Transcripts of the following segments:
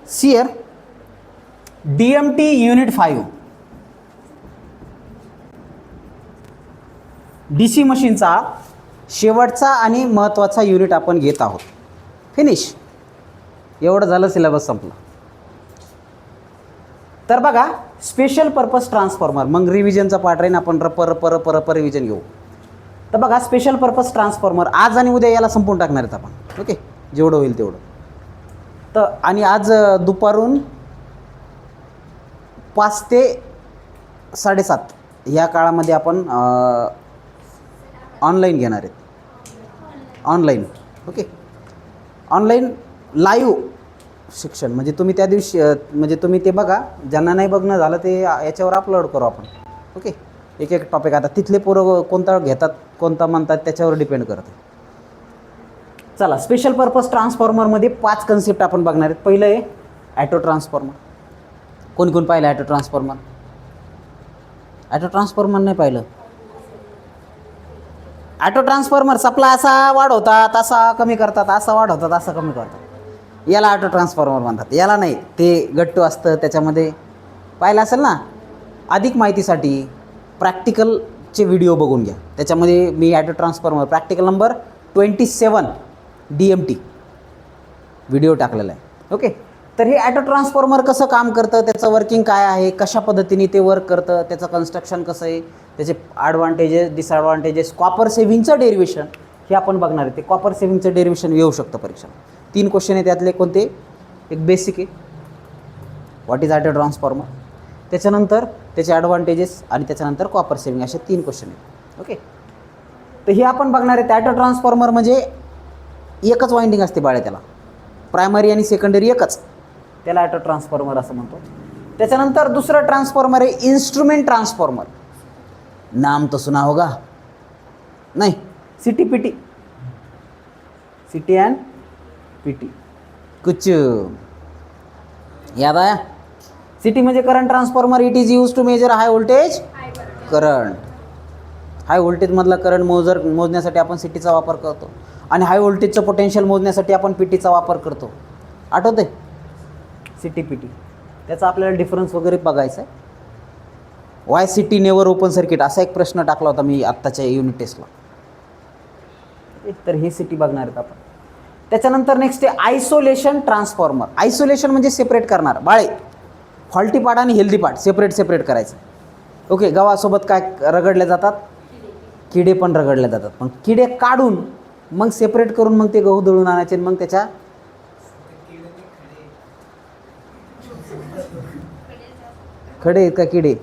See here, DMT unit 5 DC मशीनचा शेवटचा आणि महत्त्वाचा युनिट आपण घेत आहोत. फिनिश. एवढं झालं, सिलेबस संपला. तर बघा, स्पेशल पर्पज ट्रान्सफॉर्मर, मग रिव्हिजनचा पार्ट राहीन, आपण रप रिव्हिजन घेऊ. तर बघा, स्पेशल पर्पज ट्रान्सफॉर्मर आज आणि उद्या याला संपून टाकणार आहेत आपण. ओके, जेवढं होईल तेवढं. तर आणि आज दुपारून 5 ते 7:30 या काळामध्ये आपण ऑनलाईन घेणार आहेत. ऑनलाईन. ओके, ऑनलाईन लाईव्ह शिक्षण. म्हणजे तुम्ही त्या दिवशी म्हणजे तुम्ही ते बघा, ज्यांना नाही बघणं झालं ते याच्यावर अपलोड करू आपण. ओके, एक एक टॉपिक. आता तिथले पोरं कोणता घेतात, कोणता म्हणतात, त्याच्यावर डिपेंड करते. चला, स्पेशल पर्पज ट्रान्सफॉर्मरमध्ये 5 कन्सेप्ट आपण बघणार आहेत. पहिलं आहे ॲटो ट्रान्सफॉर्मर. कोण कोण पाहिलं ॲटो ट्रान्सफॉर्मर? ॲटो ट्रान्सफॉर्मर नाही पाहिलं? ॲटो ट्रान्सफॉर्मर सप्लाय असा वाढवतात, असा कमी करतात, असा वाढवतात, असा कमी करतात, याला ऑटो ट्रान्सफॉर्मर म्हणतात. याला नाही, ते गट्टू असतं त्याच्यामध्ये, पाहिलं असेल ना. अधिक माहितीसाठी प्रॅक्टिकलचे व्हिडिओ बघून घ्या. त्याच्यामध्ये मी auto transformer practical number 27 DMT video टाकलेला आहे. ओके, तर हे ॲटो ट्रान्सफॉर्मर कसं काम करतं, त्याचं वर्किंग काय आहे, कशा पद्धतीने ते वर्क करतं, त्याचं कन्स्ट्रक्शन कसं आहे, त्याचे ॲडव्हान्टेजेस, डिसॲडव्हान्टेजेस, कॉपर सेव्हिंगचं डेरिवेशन हे आपण बघणार आहे. ते कॉपर सेव्हिंगचं डेरिवेशन येऊ शकतं परीक्षा. 3 क्वेश्चन आहे त्यातले. कोणते? एक बेसिक आहे, व्हॉट इज ॲटो ट्रान्सफॉर्मर, त्याच्यानंतर त्याचे ॲडव्हान्टेजेस, आणि त्याच्यानंतर कॉपर सेव्हिंग, असे 3 क्वेश्चन आहेत. ओके, तर हे आपण बघणार आहे. ॲटो ट्रान्सफॉर्मर म्हणजे एकच वाइंडिंग असते बाळे, त्याला प्रायमरी आणि सेकंडरी एकच, त्याला ॲटो ट्रान्सफॉर्मर असं म्हणतो. त्याच्यानंतर दुसरं ट्रान्सफॉर्मर आहे इन्स्ट्रुमेंट ट्रान्सफॉर्मर. नाम तो सुना होगा नहीं? CTPT, CT and PT. कुछ याद आया? CT म्हणजे current transformer. It is use to measure high voltage current. High व्होल्टेजमधला करंट मोजण्यासाठी आपण CTचा वापर करतो, आणि हाय व्होल्टेजचं पोटेन्शियल मोजण्यासाठी आपण PTचा वापर करतो. आठवते? CTPT. त्याचा आपल्याला डिफरन्स वगैरे बघायचा आहे. Y CT never open circuit, असा एक प्रश्न टाकला होता मी आत्ताच्या युनिट टेस्टला. तर हे CT बघणार आहेत आपण. त्याच्यानंतर नेक्स्ट आहे आयसोलेशन ट्रान्सफॉर्मर. आयसोलेशन म्हणजे सेपरेट करणार. बाळे, फॉल्टी पार्ट आणि हेल्दी पार्ट सेपरेट करायचं. ओके, गव्हासोबत काय रगडले जातात? किडे पण रगडले जातात. पण किडे काढून मग सेपरेट करून मग ते गहू दळून आणायचे, मग त्याच्या खडे आहेत का किडे?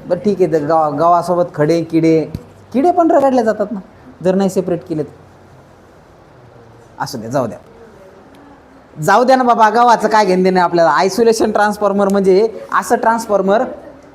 बरं ठीक आहे, गव्हासोबत खडे किडे पण रगडले जातात ना, जर नाही सेपरेट केले तर. असू द्या, जाऊ द्या ना बाबा, गव्हाचं काय घेणं देणं आपल्याला. आयसोलेशन ट्रान्सफॉर्मर म्हणजे असं ट्रान्सफॉर्मर,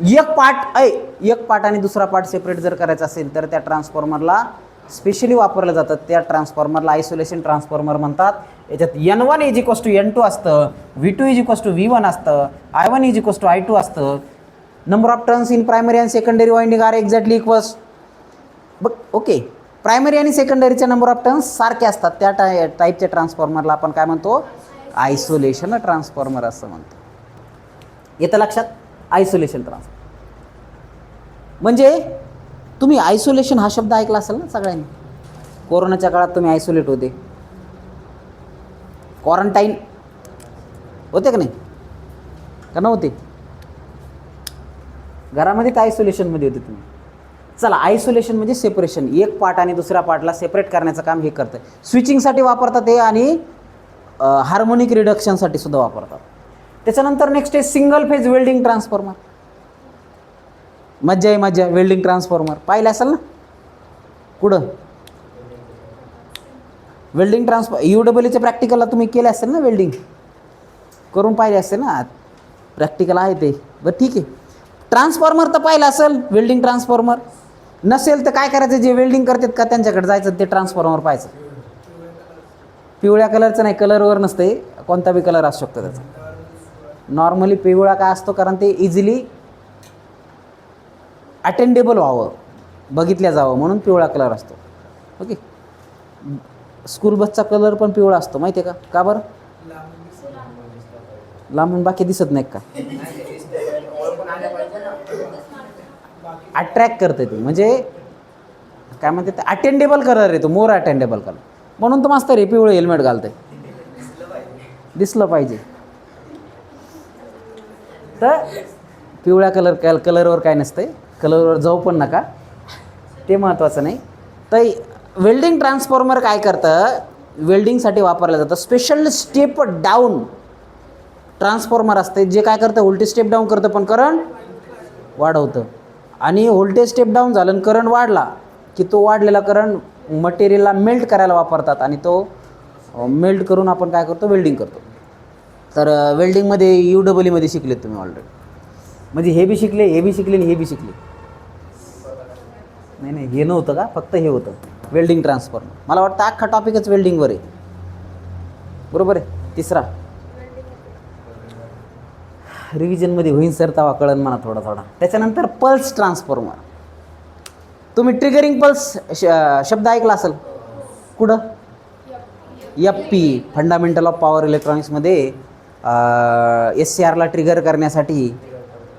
एक पार्ट आणि दुसरा पार्ट सेपरेट जर करायचा असेल तर त्या ट्रान्सफॉर्मरला स्पेशली वापरलं जातं. त्या ट्रान्सफॉर्मरला आयसोलेशन ट्रान्सफॉर्मर म्हणतात. याच्यात N1 = N2 असतं, V2 = V1 असतं, I1 = I2 असतं. Number of turns in primary and secondary winding are exactly equals. बघ, ओके, प्रायमरी आणि सेकंडरीचे नंबर ऑफ टर्न्स सारखे असतात. त्या टाईपच्या ट्रान्सफॉर्मरला आपण काय म्हणतो? आयसोलेशन ट्रान्सफॉर्मर असं म्हणतो. येतं लक्षात? आयसोलेशन ट्रान्सफॉर्मर म्हणजे, तुम्ही आयसोलेशन हा शब्द ऐकला असेल ना सगळ्यांनी. कोरोनाच्या काळात तुम्ही आयसोलेट होते, क्वारंटाईन होते का नाही? का नव्हते? घरामध्ये तर आयसोलेशनमध्ये होते तुम्ही. चला, आयसोलेशन म्हणजे सेपरेशन. एक पार्ट आणि दुसऱ्या पार्टला सेपरेट करण्याचं काम हे करतं. स्विचिंगसाठी वापरतात हे, आणि हार्मोनिक रिडक्शनसाठी सुद्धा वापरतात. त्याच्यानंतर नेक्स्ट आहे सिंगल फेज वेल्डिंग ट्रान्सफॉर्मर. मज्जा वेल्डिंग ट्रान्सफॉर्मर पाहिलं असेल ना कुठं? वेल्डिंग UEEचे प्रॅक्टिकलला तुम्ही केले असेल ना, वेल्डिंग करून पाहिले असेल ना, प्रॅक्टिकल आहे ते. बरं ठीक आहे, ट्रान्सफॉर्मर तर पाहिलं असेल. वेल्डिंग ट्रान्सफॉर्मर नसेल तर काय करायचं? जे वेल्डिंग करतात का त्यांच्याकडे जायचं, ते ट्रान्सफॉर्मर पाहायचं. पिवळ्या कलरचं नाही, कलरवर नसते, कोणता बी कलर असू शकतो त्याचा. नॉर्मली पिवळा काय असतो, कारण ते इझिली अटेंडेबल व्हावं, बघितल्या जावं म्हणून पिवळा कलर असतो. ओके, स्कूल बसचा कलर पण पिवळा असतो, माहिती आहे का? का बरं? लांबून बाकी दिसत नाही का? अट्रॅक्ट करते ते, म्हणजे काय म्हणते ते, अटेंडेबल कलर आहे तो, मोर अटेंडेबल कलर. म्हणून तर मास्तर हे पिवळं हेल्मेट घालतंय, दिसलं पाहिजे. तर पिवळ्या कलरवर काय नसतंय, कलरवर जाऊ पण नका, ते महत्त्वाचं नाही. तर वेल्डिंग ट्रान्सफॉर्मर काय करतं, वेल्डिंगसाठी वापरलं जातं. स्पेशल स्टेप डाऊन ट्रान्सफॉर्मर असते, जे काय करतं, व्होल्टेज स्टेप डाऊन करतं पण करंट वाढवतं. आणि व्होल्टेज स्टेप डाऊन झालं आणि करंट वाढला की तो वाढलेला करंट मटेरियलला मेल्ट करायला वापरतात, आणि तो मेल्ट करून आपण काय करतो, वेल्डिंग करतो. तर वेल्डिंगमध्ये UEEमध्ये शिकलेत तुम्ही ऑलरेडी, म्हणजे हे बी शिकले, हे बी शिकले आणि हे बी शिकले. नाही हे नव्हतं का, फक्त हे होतं वेल्डिंग ट्रान्सफॉर्मर. मला वाटतं अख्खा टॉपिकच वेल्डिंगवर आहे, बरोबर आहे. तिसरा रिव्हिजनमध्ये होईन सर, तवा कळन म्हणा थोडा थोडा. त्याच्यानंतर पल्स ट्रान्सफॉर्मर. तुम्ही ट्रिगरिंग पल्स शब्द ऐकला असेल, कुठं? FP, फंडामेंटल ऑफ पॉवर इलेक्ट्रॉनिक्समध्ये SCRला ट्रिगर करण्यासाठी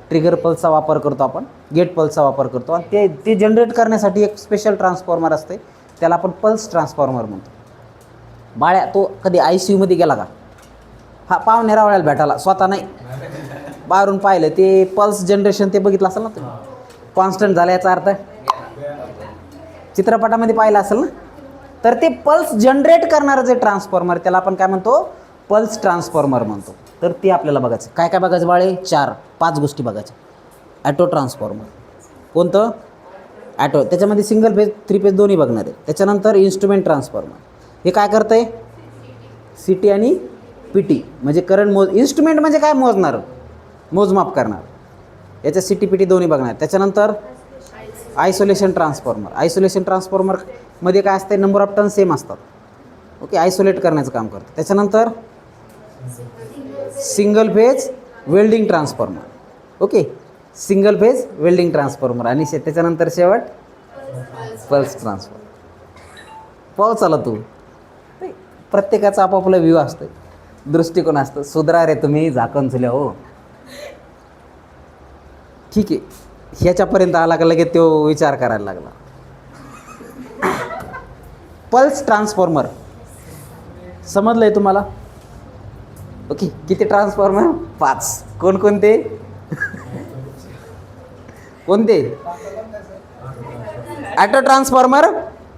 ट्रिगर पल्सचा वापर करतो आपण, गेट पल्सचा वापर करतो. आणि ते जनरेट करण्यासाठी एक स्पेशल ट्रान्सफॉर्मर असते, त्याला आपण पल्स ट्रान्सफॉर्मर म्हणतो. बाळ्या, तो कधी ICUमध्ये गेला का? हा, पाहुणे रावळ्याला भेटायला, स्वतः नाही, बाहेरून पाहिलं ते पल्स जनरेशन, ते बघितलं असेल ना तुम्ही, कॉन्स्टंट झालं याचा अर्थ, चित्रपटामध्ये पाहिलं असेल ना. तर ते पल्स जनरेट करणारं जे ट्रान्सफॉर्मर, त्याला आपण काय म्हणतो, पल्स ट्रान्सफॉर्मर म्हणतो. तर ते आपल्याला बघायचं. काय काय बघायचं बाळे? 4-5 गोष्टी बघायच्या. ॲटो ट्रान्सफॉर्मर, कोणतं? ॲटो, त्याच्यामध्ये सिंगल फेज 3 फेज दोन्ही बघणार आहे. त्याच्यानंतर इन्स्ट्रुमेंट ट्रान्सफॉर्मर, हे काय करतं आहे, CT आणि PT, म्हणजे करंट इन्स्ट्रुमेंट म्हणजे काय, मोजणार, मोजमाप करणार, याच्या CT PT दोन्ही बघणार. त्याच्यानंतर आयसोलेशन ट्रान्सफॉर्मर. आयसोलेशन ट्रान्सफॉर्मरमध्ये काय असते, नंबर ऑफ टर्न सेम असतात, ओके, आयसोलेट करण्याचं काम करतं. त्याच्यानंतर single phase welding transformer, okay, single phase welding transformer. आणि त्याच्यानंतर शेवट पल्स ट्रान्सफॉर्मर. पाहू चला, तू प्रत्येकाचा आपापला व्ह्यू असतो, दृष्टिकोन असतं. सुधरा रे तुम्ही, झाकण झुल्या हो. ठीक आहे, ह्याच्यापर्यंत आला का लगेच तो विचार करायला लागला. पल्स ट्रान्सफॉर्मर समजलं आहे तुम्हाला? ओके, किती ट्रान्सफॉर्मर? 5. कोणकोणते? कोणते? Auto transformer,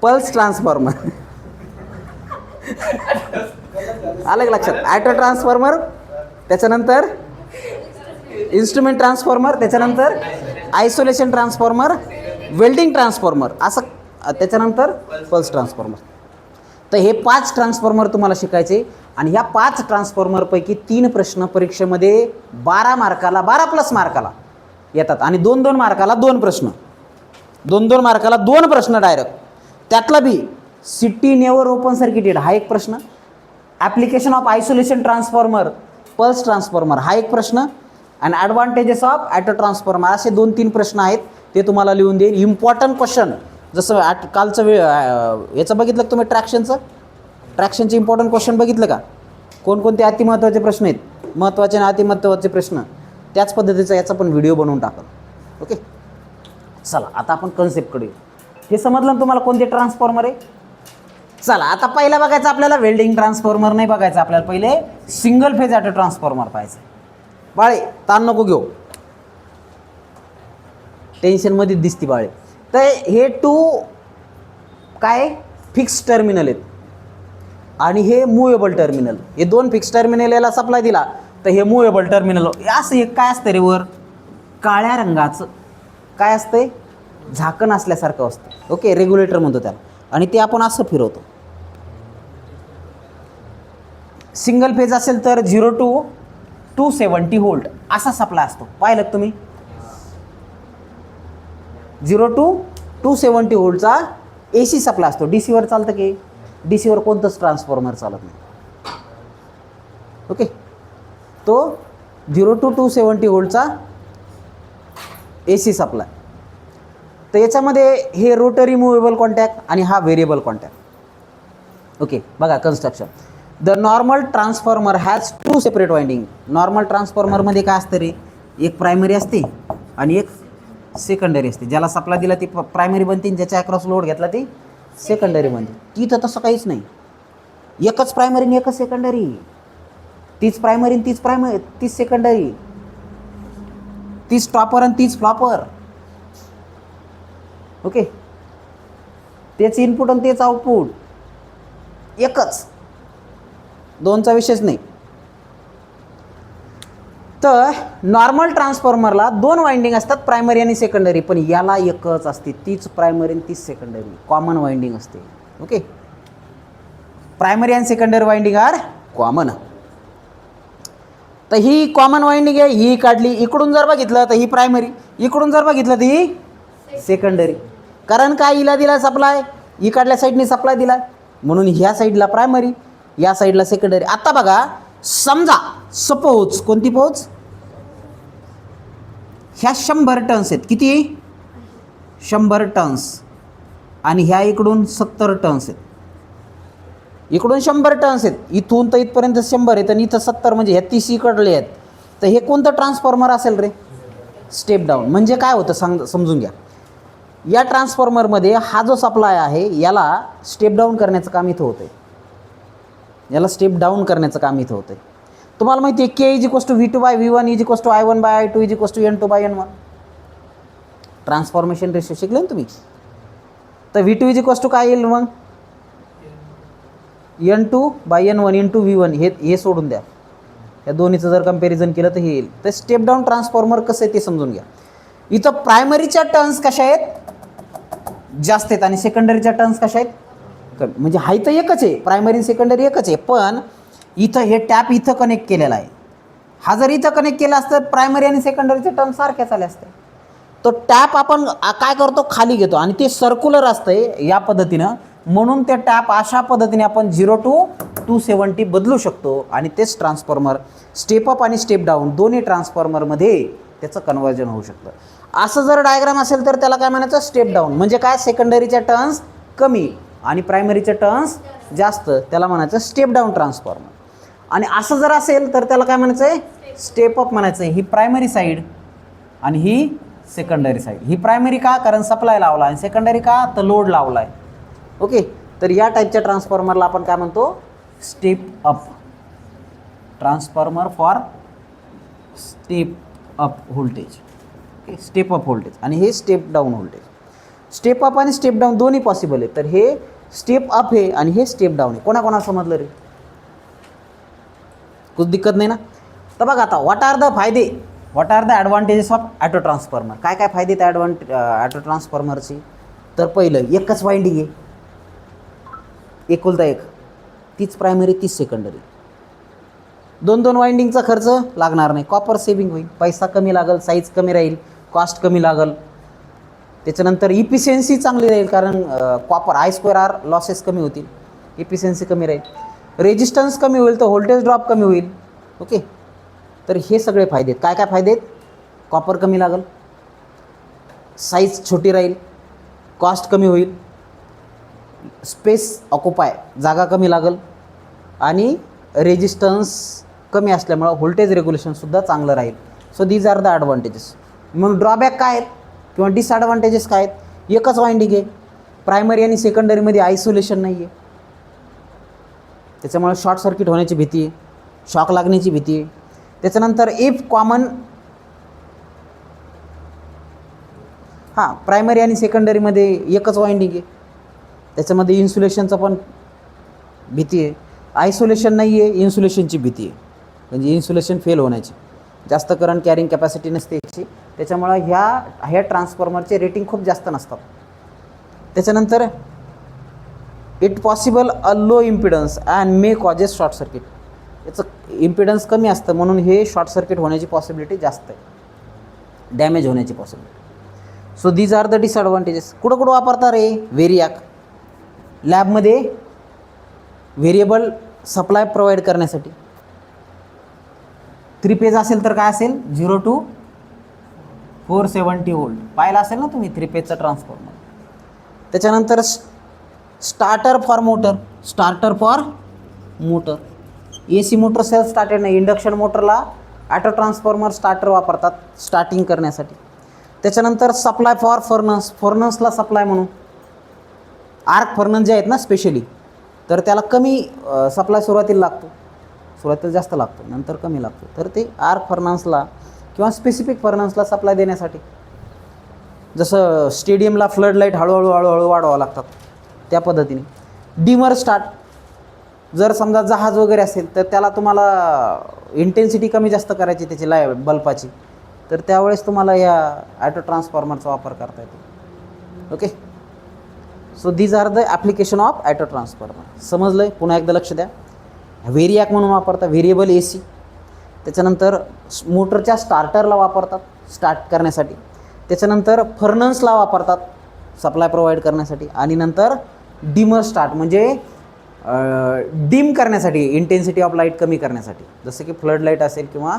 pulse transformer. आलं लक्षात? ॲटो ट्रान्सफॉर्मर, त्याच्यानंतर इन्स्ट्रुमेंट ट्रान्सफॉर्मर, त्याच्यानंतर आयसोलेशन ट्रान्सफॉर्मर, वेल्डिंग ट्रान्सफॉर्मर, असं, त्याच्यानंतर पल्स ट्रान्सफॉर्मर. तर हे 5 ट्रान्सफॉर्मर तुम्हाला शिकायचे. आणि ह्या 5 ट्रान्सफॉर्मरपैकी 3 प्रश्न परीक्षेमध्ये 12 मार्काला, 12+ मार्काला येतात. आणि 2-2 मार्काला 2 प्रश्न, 2-2 मार्काला 2 प्रश्न डायरेक्ट. त्यातला बी CT नेवर ओपन सर्किटेड हा एक प्रश्न, application of isolation transformer, pulse transformer हा एक प्रश्न, आणि ॲडव्हान्टेजेस ऑफ ॲटो ट्रान्सफॉर्मर, असे 2-3 प्रश्न आहेत, ते तुम्हाला लिहून देईल. इम्पॉर्टंट क्वेश्चन, जसं कालचं याचं बघितलं तुम्ही, ट्रॅक्शनचे इम्पॉर्टंट क्वेश्चन बघितलं का? कोणकोणते अतिमहत्त्वाचे प्रश्न आहेत, महत्त्वाचे आणि अतिमहत्त्वाचे प्रश्न, त्याच पद्धतीचा याचा पण व्हिडिओ बनवून टाकल. ओके, चला आता आपण कन्सेप्टकडे येऊ. हे समजलं तुम्हाला कोणते ट्रान्सफॉर्मर आहे? चला आता पहिला बघायचं आपल्याला वेल्डिंग ट्रान्सफॉर्मर नाही बघायचं आपल्याला, पहिले सिंगल फेज ॲटो ट्रान्सफॉर्मर पाहायचं. बाळे, ताण नको घेऊ, टेन्शनमध्ये दिसती बाळे. तर हे 2 काय फिक्स टर्मिनल आहेत, आणि हे मूवेबल टर्मिनल. हे 2 फिक्स टर्मिनल याला सप्लाय दिला तर हे मूवेबल टर्मिनल. असं एक काय असतं रे, वर काळ्या रंगाचं काय असतंय, झाकण असल्यासारखं असतं, ओके, रेग्युलेटर म्हणतो त्याला. आणि ते आपण असं फिरवतो. सिंगल फेज असेल तर 0 to 270 व्होल्ट असा सप्लाय असतो. पाहिलं तुम्ही, 0 to 270 व्होल्टचा AC सप्लाय असतो. DCवर चालतं की? DCवर कोणतंच ट्रान्सफॉर्मर चालत नाही, ओके. तो 0 to 270 व्होल्टचा AC सप्लाय. तर याच्यामध्ये हे रोटरी मुव्हेबल कॉन्टॅक्ट आणि हा व्हेरिएबल कॉन्टॅक्ट, ओके. बघा construction, the normal transformer has 2 separate winding. Normal ट्रान्सफॉर्मरमध्ये काय असतं रे, एक प्रायमरी असते आणि एक सेकंडरी असते. ज्याला सप्लाय दिला ती प्रायमरी बनते, ज्याच्या अक्रॉस लोड घेतला ती सेकंडरी बनते. तिथं तसं काहीच नाही, एकच प्रायमरी आणि एकच सेकंडरी. तीच प्रायमरी आणि तीच सेकंडरी, तीच टॉपर आणि तीच फ्लॉपर. ओके, तेच इनपुट आणि तेच आउटपुट, एकच, दोनचा विषयच नाही. तर नॉर्मल ट्रान्सफॉर्मरला 2 वाइंडिंग असतात, प्रायमरी आणि सेकंडरी, पण याला एकच असते, तीच प्रायमरी आणि तीच सेकंडरी, कॉमन वाइंडिंग असते. ओके, प्रायमरी आणि सेकंडरी वाइंडिंग आर कॉमन. तर ही कॉमन वाइंडिंग आहे, ही काढली. इकडून जर बघितलं तर ही प्रायमरी, इकडून जर बघितलं तर ही सेकंडरी. कारण काय, हिला दिला सप्लाय, इकडल्या साईडने सप्लाय दिला, म्हणून ह्या साईडला प्रायमरी, या साईडला सेकंडरी. आता बघा, समजा सपोज कोणती पोच, ह्या 100 टन्स आहेत. किती? 100 टन्स. आणि ह्या इकडून 70 टन्स आहेत. इकडून 100 टन्स आहेत, इथून तर इथपर्यंत 100 आहेत आणि इथं 70, म्हणजे ह्या 30 इकडले आहेत. तर हे कोणतं ट्रान्सफॉर्मर असेल रे? Step down. म्हणजे काय होतं समजून घ्या. या ट्रान्सफॉर्मरमध्ये हा जो सप्लाय आहे याला स्टेप डाऊन करण्याचं काम इथं होतं. याला स्टेप डाऊन करण्याचं काम इथं होतं. तुम्हाला माहिती आहे K = V2/V1 = I1/I2 = N2/N1. Transformation ratio शिकले ना तुम्ही. तर V2 काय येईल मग? N2/N1 × V1. हे सोडून द्या, या दोन्हीचं जर कंपॅरिझन केलं तर हे येईल. तर स्टेप डाऊन ट्रान्सफॉर्मर कसं आहे ते समजून घ्या. इथं प्रायमरीच्या टर्न्स कशा आहेत? जास्त आहेत आणि सेकंडरीच्या टर्न्स कशा आहेत? कमी. म्हणजे हा तर एकच आहे, प्रायमरी आणि सेकंडरी एकच आहे, पण इथं हे टॅप इथं कनेक्ट केलेला आहे. हा जर इथं कनेक्ट केला असतं, प्रायमरी आणि सेकंडरीचे टर्न्स सारख्या आले असते. तो टॅप आपण काय करतो, खाली घेतो आणि ते सर्क्युलर असतंय या पद्धतीनं, म्हणून ते टॅप अशा पद्धतीने आपण 0 to 270 बदलू शकतो. आणि तेच ट्रान्सफॉर्मर स्टेप अप आणि स्टेप डाऊन दोन्ही ट्रान्सफॉर्मरमध्ये त्याचं कन्वर्जन होऊ शकतं. असं जर डायग्राम असेल तर त्याला काय म्हणायचं? Step down. म्हणजे काय, सेकंडरीच्या टर्न्स कमी आणि प्रायमरीच्या टर्न्स जास्त, त्याला म्हणायचं स्टेप डाऊन ट्रान्सफॉर्मर. आणि असं जर असेल तर त्याला काय म्हणायचं आहे? स्टेप अप म्हणायचं. ही प्रायमरी साईड आणि ही सेकंडरी साईड. ही प्रायमरी का? कारण सप्लाय लावला, आणि सेकंडरी का? तर लोड लावला आहे. ओके, तर या टाईपच्या ट्रान्सफॉर्मरला आपण काय म्हणतो? Step up transformer for step up voltage. Okay, step up voltage. आणि हे step down voltage. Step up आणि स्टेप डाऊन दोन्ही पॉसिबल आहे. तर हे स्टेप अप आहे आणि हे स्टेप डाऊन आहे. कोणाकोणा समजलं रे? कुछ दिक्कत नाही ना? तर बघा आता, what are the advantages of auto transformer. काय काय फायदे त्या ॲटो ट्रान्सफॉर्मरची? तर पहिलं, एकच वाइंडिंग आहे, एकुलता एक, तीच प्रायमरी तीच सेकंडरी. 2 वाइंडिंगचा खर्च लागणार नाही, कॉपर सेविंग होईल, पैसा कमी लागेल, साईज कमी राहील, कॉस्ट कमी लागेल. त्याच्यानंतर इफिशियन्सी चांगली राहील, कारण कॉपर I2R लॉसेस कमी होतील, इफिशियन्सी कमी राहील, रेजिस्टन्स कमी होईल, तर व्होल्टेज ड्रॉप कमी होईल. ओके, तर हे सगळे फायदे आहेत. काय काय फायदे आहेत? कॉपर कमी लागेल, साईज छोटी राहील, कॉस्ट कमी होईल, स्पेस ऑक्युपाय जागा कमी लागेल, आणि रेजिस्टन्स कमी असल्यामुळं व्होल्टेज रेग्युलेशनसुद्धा चांगलं राहील. So these are the advantages. मग ड्रॉबॅक काय आहेत किंवा डिसॲडव्हान्टेजेस काय आहेत? एकच वाइंडिंग आहे, प्रायमरी आणि सेकंडरीमध्ये आयसोलेशन नाही आहे, त्याच्यामुळे शॉर्ट सर्किट होण्याची भीती आहे, शॉक लागण्याची भीती आहे. त्याच्यानंतर प्रायमरी आणि सेकंडरीमध्ये एकच वाइंडिंग आहे, त्याच्यामध्ये इन्सुलेशनचं पण भीती आहे, आयसोलेशन नाही आहे, इन्सुलेशनची भीती आहे, म्हणजे इन्सुलेशन फेल होण्याची, जास्त करंट कॅरिंग कॅपॅसिटी नसते याची, त्याच्यामुळं ह्या ट्रान्सफॉर्मरचे रेटिंग खूप जास्त नसतात. त्याच्यानंतर it possible a low impedance and may causes short circuit. याचं इम्पिडन्स कमी असतं म्हणून हे शॉर्ट सर्किट होण्याची पॉसिबिलिटी जास्त आहे, डॅमेज होण्याची possibility. So these are the disadvantages. कुठं वापरता रे? व्हेरियाक लॅबमध्ये व्हेरिएबल सप्लाय प्रोव्हाइड करण्यासाठी. 3 फेज असेल तर काय असेल? 0 to 470 वोल्ट. पाहिला असेल ना तुम्ही 3 फेजचा ट्रान्सफॉर्मर. त्याच्यानंतर starter for motor. A C motor self started नाही, इंडक्शन मोटरला ॲटो ट्रान्सफॉर्मर स्टार्टर वापरतात स्टार्टिंग करण्यासाठी. त्याच्यानंतर सप्लाय फॉर फर्नस, फर्नसला सप्लाय म्हणून आर्क फर्नस जे आहेत ना स्पेशली, तर त्याला कमी सप्लाय सुरुवातीला लागतो, सुरुवातीला जास्त लागतो, नंतर कमी लागतो. तर ते आर्क फर्नसला किंवा स्पेसिफिक फर्नसला सप्लाय देण्यासाठी, जसं स्टेडियमला फ्लड लाईट हळूहळू वाढवावं लागतात त्या पद्धतीने. डिमर स्टार्ट, जर समजा जहाज वगैरे असेल तर त्याला तुम्हाला इंटेन्सिटी कमी जास्त करायची त्याची बल्बाची, तर त्यावेळेस तुम्हाला या ॲटो ट्रान्सफॉर्मरचा वापर करता येतो. Okay, so these are the application of auto transformer. समजलं आहे? पुन्हा एकदा लक्ष द्या. व्हेरिॲक म्हणून वापरतात, व्हेरिएबल ए सी. त्याच्यानंतर मोटरच्या स्टार्टरला वापरतात स्टार्ट करण्यासाठी. त्याच्यानंतर फर्नसला वापरतात सप्लाय प्रोव्हाइड करण्यासाठी. आणि नंतर डिमर स्टार्ट म्हणजे डिम करण्यासाठी, इंटेन्सिटी ऑफ लाईट कमी करण्यासाठी, जसं की फ्लड लाईट असेल किंवा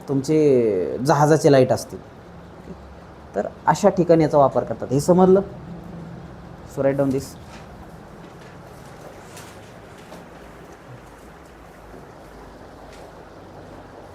तुमचे जहाजाचे लाईट असतील, तर अशा ठिकाणी याचा वापर करतात. हे समजलं? सो राईट डाऊन दिस.